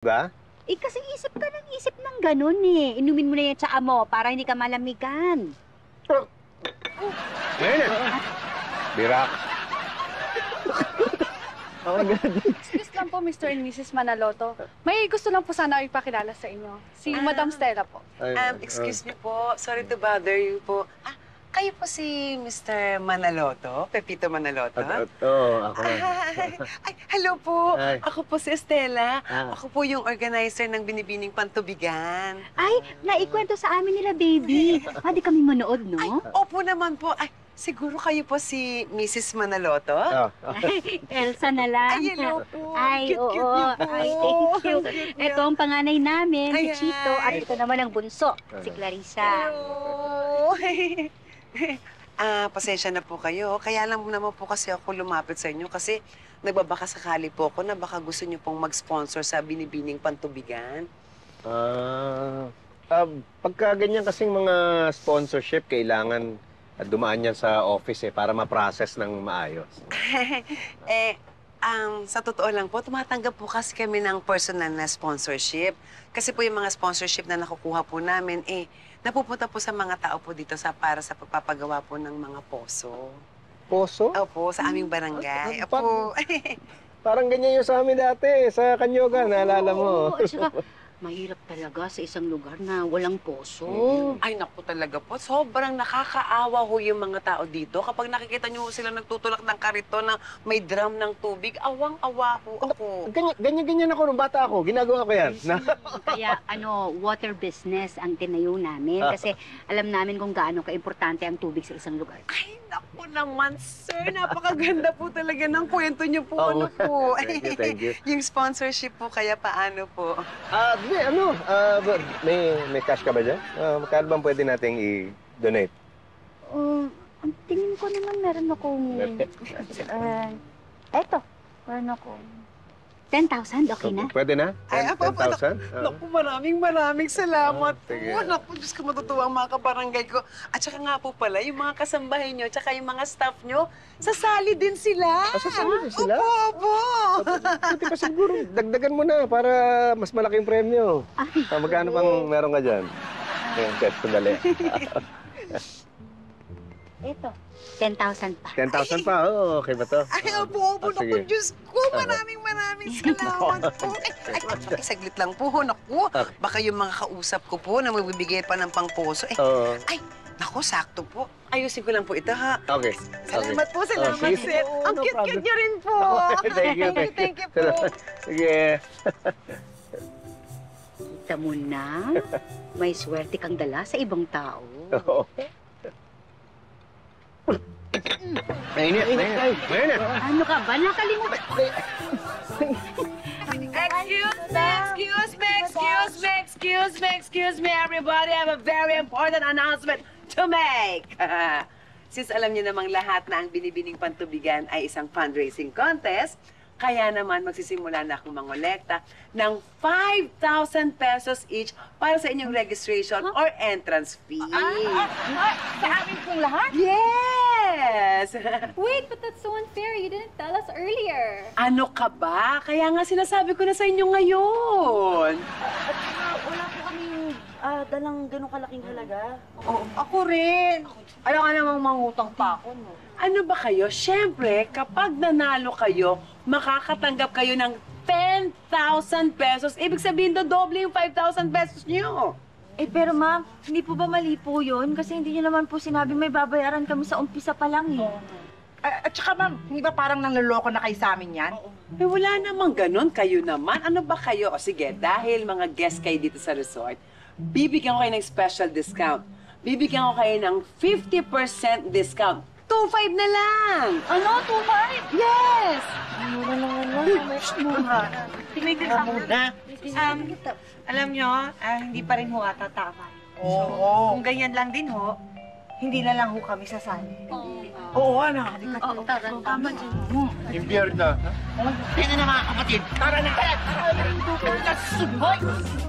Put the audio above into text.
Ba? Eh, kasi isip ka ng isip ng ganun eh. Inumin mo na yung tsaa mo para hindi ka malamigan. Ngayon eh. Birak. Excuse lang po, Mr. and Mrs. Manaloto. May gusto lang po sana ipakilala sa inyo. Si Madam Stella po. Excuse me po. Sorry to bother you po. Kayo po si Mr. Manaloto? Pepito Manaloto? Oo, ako na. Ay, hello po. Ay. Ako po si Estela. Ako po yung organizer ng Binibining Pantubigan. Ay, naikwento sa amin nila, baby. Pwede kami manood, no? Ay, opo naman po. Ay, siguro kayo po si Mrs. Manaloto? Elsa na lang. Ay, hello po. Ay, Cute, oo. cute niyo po. Ay, thank you. Cute niyo. Ito ang panganay namin, Ay, si Chito. At ay. ito naman ang bunso, si Clarissa. Hello. Pasensya na po kayo. Kaya lang naman po kasi ako lumapit sa inyo kasi nagbabaka sakali po ako na baka gusto niyo pong mag-sponsor sa Binibining Pantubigan. Pagka ganyan kasing mga sponsorship, kailangan dumaan yan sa office para ma-process ng maayos. Sa totoo lang po, tumatanggap po kasi kami ng personal na sponsorship. Kasi po yung mga sponsorship na nakukuha po namin, napupunta po sa mga tao po dito para sa pagpapagawa po ng mga poso. Poso? Opo, sa aming barangay. Opo. Parang ganyan yung sa amin dati, sa Kanyoga, naalala mo. Oo, at saka, mahirap talaga sa isang lugar na walang poso. Ay, naku talaga po. Sobrang nakakaawa ho yung mga tao dito. Kapag nakikita niyo sila nagtutulak ng karito na may drum ng tubig, awang-awa ho ako. Ganyan ako nung bata ako. Ginagawa ko yan. Kaya water business ang tinayo namin kasi alam namin kung gaano ka-importante ang tubig sa isang lugar. Ay, naku naman, sir. Napakaganda po talaga ng kwento niyo po. Oh, Ano po? thank you. Yung sponsorship po, kaya paano po? May cash ka ba dyan? Magkano bang pwede nating i-donate? Ang tingin ko naman meron akong... eto, meron akong... 10,000, okay na? Pwede na? Ay, 10,000? Naku, maraming salamat po. Sige. Naku, Diyos ko, matutuwa ang mga kabarangay ko. At saka nga po pala, yung mga kasambahay nyo, tsaka yung mga staff nyo, sasali din sila. Sasali din sila? Opo. Buti pa siguro, dagdagan mo na para mas malaking premyo. Magkano bang meron ka dyan? Test ko dali. Eto, 10,000 pa. 10,000 pa? Oo, okay ba to? Ay, opo. Naku, Sige. Diyos ko, maraming salamat po. Ay, saglit lang po. Naku, baka yung mga kausap ko po na magbibigay pa ng pangposo. Oo. Ay, naku, sakto po. Ayusin ko lang po ito, ha? Okay. Salamat po, salamat, sige. sir. Ang No cute-cute problem. nyo rin po. Thank you po. Sige. Kita mo na, may swerte kang dala sa ibang tao. Oo. Mainit. Ano ka ba? Nakalimutan. Excuse me, everybody. I have a very important announcement to make. Since alam niyo namang lahat na ang Binibining Pantubigan ay isang fundraising contest, kaya naman magsisimula na akong mangolekta ng 5,000 pesos each para sa inyong registration or entrance fee. Sa amin pong lahat? Yes! Wait, but that's so unfair. You didn't tell us earlier. Ano ka ba? Kaya nga sinasabi ko na sa inyo ngayon. Wala po kaming dalang ganong kalaking halaga. Oo, ako rin. Alam ka namang mangutang pa ako, no? Ano ba kayo? Siyempre, kapag nanalo kayo, makakatanggap kayo ng 10,000 pesos. Ibig sabihin, doble yung 5,000 pesos niyo. Eh, pero ma'am, hindi po ba mali po yun? Kasi hindi nyo naman po sinabi may babayaran kami sa umpisa pa lang, eh. At saka ma'am, hindi ba parang nanloloko na kayo sa amin yan? Eh, wala namang ganun. Kayo naman. Ano ba kayo? O sige, dahil mga guest kayo dito sa resort, bibigyan ko kayo ng special discount. Bibigyan ko kayo ng 50% discount. 2,500 na lang! Ano? 2,500? Yes! Mura naman lang. Mura. Alam nyo, hindi pa rin ho ata tama. Oo. Kung ganyan lang din ho, hindi na lang ho kami sasali. Oo, ano? Oo, tama dyan. Impyerno. Kaya na mga kapatid, tara na! Tara! Tara!